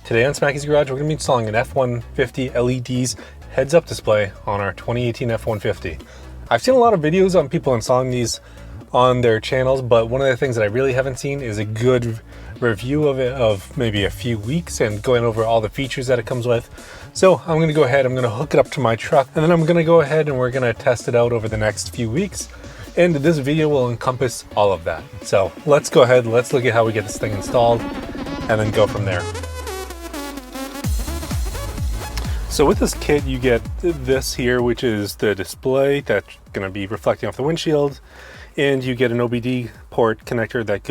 Today on Smacky's Garage, we're going to be installing an F150 LEDs heads-up display on our 2018 F150. I've seen a lot of videos on people installing these on their channels, but one of the things that I really haven't seen is a good review of it of maybe a few weeks and going over all the features that it comes with. So I'm going to go ahead, I'm going to hook it up to my truck, and then I'm going to go ahead and we're going to test it out over the next few weeks. And this video will encompass all of that. So let's go ahead, let's look at how we get this thing installed and then go from there. So with this kit, you get this here, which is the display that's going to be reflecting off the windshield, and you get an OBD port connector that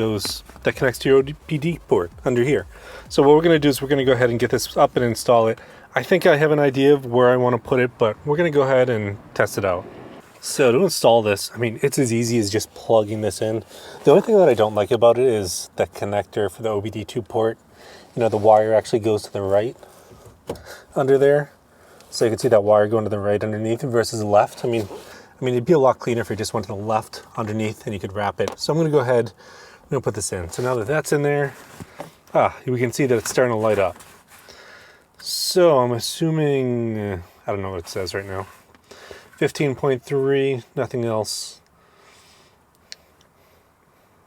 connects to your OBD port under here. So what we're going to do is we're going to go ahead and get this up and install it. I think I have an idea of where I want to put it, but we're going to go ahead and test it out. So to install this, I mean, it's as easy as just plugging this in. The only thing that I don't like about it is the connector for the OBD2 port. You know, the wire actually goes to the right under there. So you can see that wire going to the right underneath versus the left. I mean, it'd be a lot cleaner if you just went to the left underneath and you could wrap it. So I'm going to go ahead, I'm going to put this in. So now that that's in there, we can see that it's starting to light up. So I'm assuming, I don't know what it says right now. 15.3, nothing else.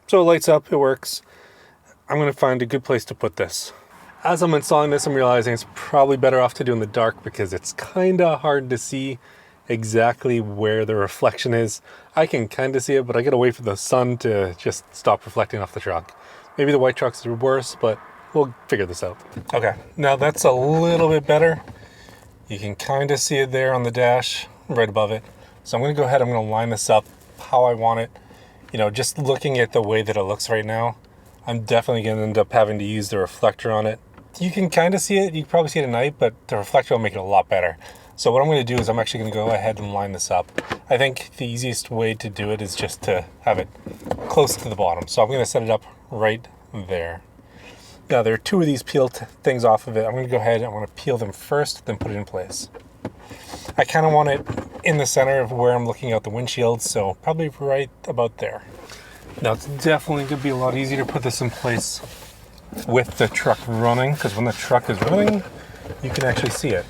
So it lights up, it works. I'm going to find a good place to put this. As I'm installing this, I'm realizing it's probably better off to do in the dark because it's kind of hard to see exactly where the reflection is. I can kind of see it, but I gotta wait for the sun to just stop reflecting off the truck. Maybe the white trucks are worse, but we'll figure this out. Okay, now that's a little bit better. You can kind of see it there on the dash, right above it. So I'm gonna go ahead, I'm gonna line this up how I want it. You know, just looking at the way that it looks right now, I'm definitely gonna end up having to use the reflector on it. You can kind of see it, you can probably see it at night, but the reflector will make it a lot better. So what I'm going to do is I'm actually going to go ahead and line this up. I think the easiest way to do it is just to have it close to the bottom. So I'm going to set it up right there. Now there are two of these peeled things off of it. I'm going to go ahead and I'm going to peel them first, then put it in place. I kind of want it in the center of where I'm looking out the windshield, so probably right about there. Now it's definitely going to be a lot easier to put this in place with the truck running, because when the truck is running, you can actually see it.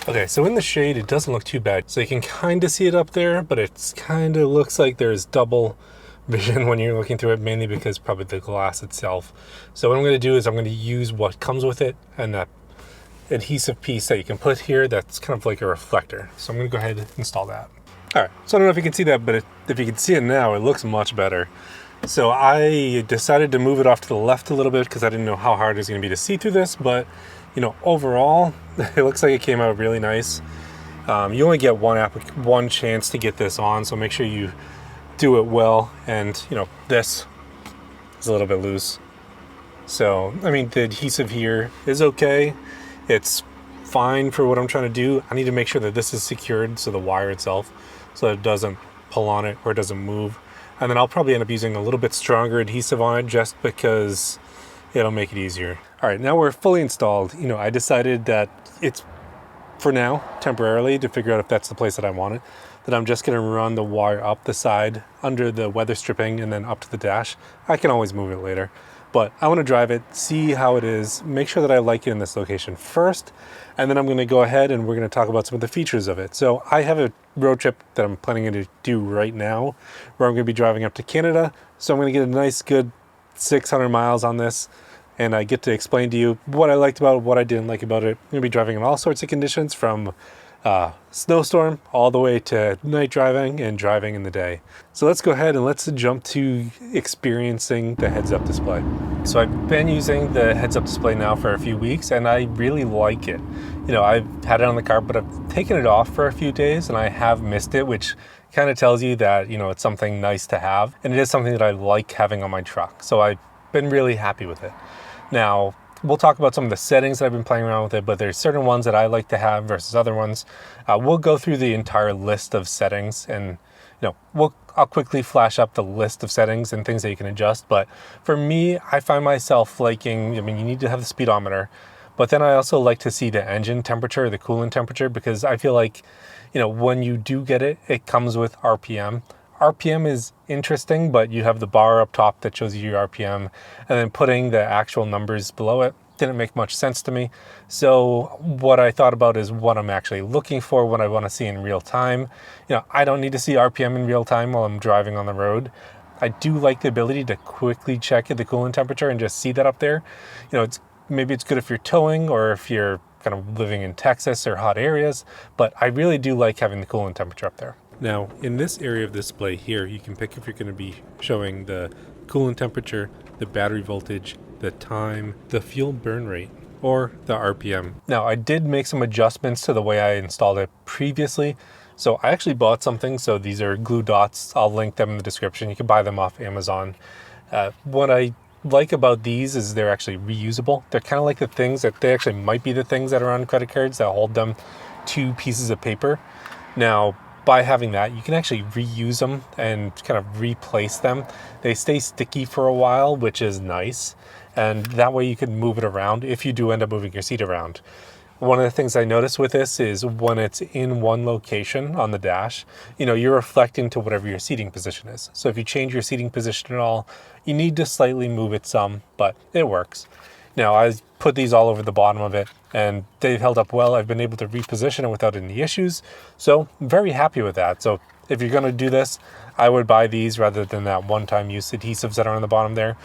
Okay, so in the shade, it doesn't look too bad. So you can kind of see it up there, but it's kind of looks like there's double vision when you're looking through it, mainly because probably the glass itself. So what I'm going to do is I'm going to use what comes with it and that adhesive piece that you can put here that's kind of like a reflector. So I'm going to go ahead and install that. All right, so I don't know if you can see that, but if you can see it now, it looks much better. So I decided to move it off to the left a little bit because I didn't know how hard it was going to be to see through this, but you know, overall, it looks like it came out really nice. You only get one chance to get this on, so make sure you do it well. And you know, this is a little bit loose. So, I mean, the adhesive here is okay. It's fine for what I'm trying to do. I need to make sure that this is secured, so the wire itself, so that it doesn't pull on it or it doesn't move. And then I'll probably end up using a little bit stronger adhesive on it just because it'll make it easier. All right, now we're fully installed. You know, I decided that it's, for now, temporarily, to figure out if that's the place that I want it, that I'm just gonna run the wire up the side under the weather stripping and then up to the dash. I can always move it later, but I wanna drive it, see how it is, make sure that I like it in this location first, and then I'm gonna go ahead and we're gonna talk about some of the features of it. So I have a road trip that I'm planning to do right now where I'm gonna be driving up to Canada. So I'm gonna get a nice good 600 miles on this, and I get to explain to you what I liked about it, what I didn't like about it. I'm gonna be driving in all sorts of conditions, from snowstorm all the way to night driving and driving in the day. So let's go ahead and let's jump to experiencing the heads-up display. So I've been using the heads-up display now for a few weeks and I really like it. You know, I've had it on the car, but I've taken it off for a few days and I have missed it, which kind of tells you that, you know, it's something nice to have. And it is something that I like having on my truck. So I've been really happy with it. Now, we'll talk about some of the settings that I've been playing around with it, but there's certain ones that I like to have versus other ones. We'll go through the entire list of settings and, you know, I'll quickly flash up the list of settings and things that you can adjust. But for me, I find myself liking, I mean, you need to have the speedometer, but then I also like to see the engine temperature, the coolant temperature, because I feel like, you know, when you do get it, it comes with RPM. RPM is interesting, but you have the bar up top that shows you your RPM, and then putting the actual numbers below it didn't make much sense to me. So what I thought about is what I'm actually looking for, what I want to see in real time. I don't need to see RPM in real time while I'm driving on the road. I do like the ability to quickly check the coolant temperature and just see that up there. Maybe it's good if you're towing or if you're kind of living in Texas or hot areas, but I really do like having the coolant temperature up there. Now, in this area of display here, you can pick if you're going to be showing the coolant temperature, the battery voltage, the time, the fuel burn rate, or the RPM. Now, I did make some adjustments to the way I installed it previously. So I actually bought something. So these are glue dots. I'll link them in the description. You can buy them off Amazon. What I like about these is they're actually reusable. They're kind of like the things that they actually might be the things that are on credit cards that hold them to pieces of paper. Now, by having that, you can actually reuse them and kind of replace them. They stay sticky for a while, which is nice. And that way you can move it around if you do end up moving your seat around. One of the things I noticed with this is when it's in one location on the dash, you're reflecting to whatever your seating position is. So if you change your seating position at all, you need to slightly move it some, but it works. Now, I put these all over the bottom of it and they've held up well. I've been able to reposition it without any issues. So I'm very happy with that. So if you're going to do this, I would buy these rather than that one-time use adhesives that are on the bottom there.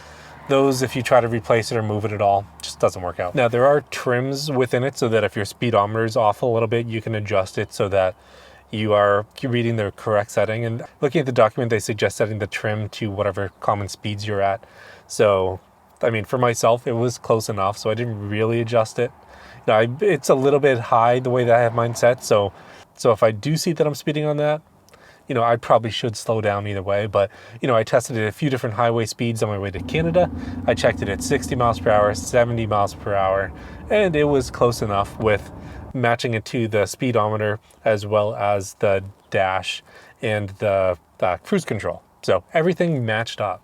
Those, if you try to replace it or move it at all, just doesn't work out. Now, there are trims within it so that if your speedometer is off a little bit, you can adjust it so that you're reading the correct setting. And looking at the document, they suggest setting the trim to whatever common speeds you're at. So, for myself, it was close enough, so I didn't really adjust it. It's a little bit high the way that I have mine set. So if I do see that I'm speeding on that, I probably should slow down either way, but, I tested it at a few different highway speeds on my way to Canada. I checked it at 60 miles per hour, 70 miles per hour, and it was close enough with matching it to the speedometer as well as the dash and the cruise control. So everything matched up.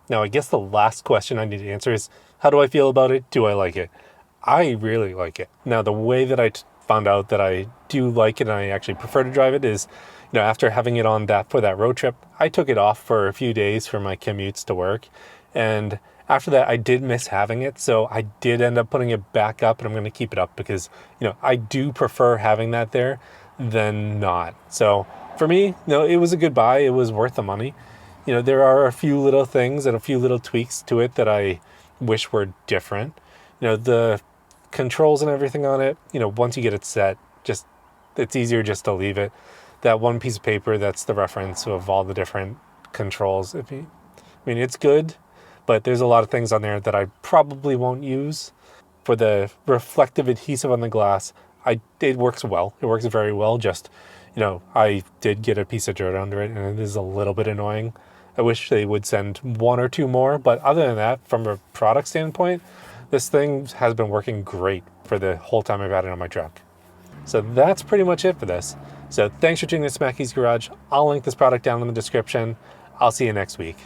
Now, I guess the last question I need to answer is, how do I feel about it? Do I like it? I really like it. Now, the way that I found out that I do like it and I actually prefer to drive it is, after having it on for that road trip, I took it off for a few days for my commutes to work. And after that, I did miss having it. So I did end up putting it back up, and I'm going to keep it up because, I do prefer having that there than not. So for me, it was a good buy. It was worth the money. There are a few little things and a few little tweaks to it that I wish were different. The controls and everything on it, once you get it set, it's easier just to leave it. That one piece of paper, that's the reference of all the different controls. It's good, but there's a lot of things on there that I probably won't use. For the reflective adhesive on the glass, it works well. It works very well. Just, I did get a piece of dirt under it, and it is a little bit annoying. I wish they would send one or two more, but other than that, from a product standpoint, this thing has been working great for the whole time I've had it on my truck. So that's pretty much it for this. So thanks for tuning in to Smackey's Garage. I'll link this product down in the description. I'll see you next week.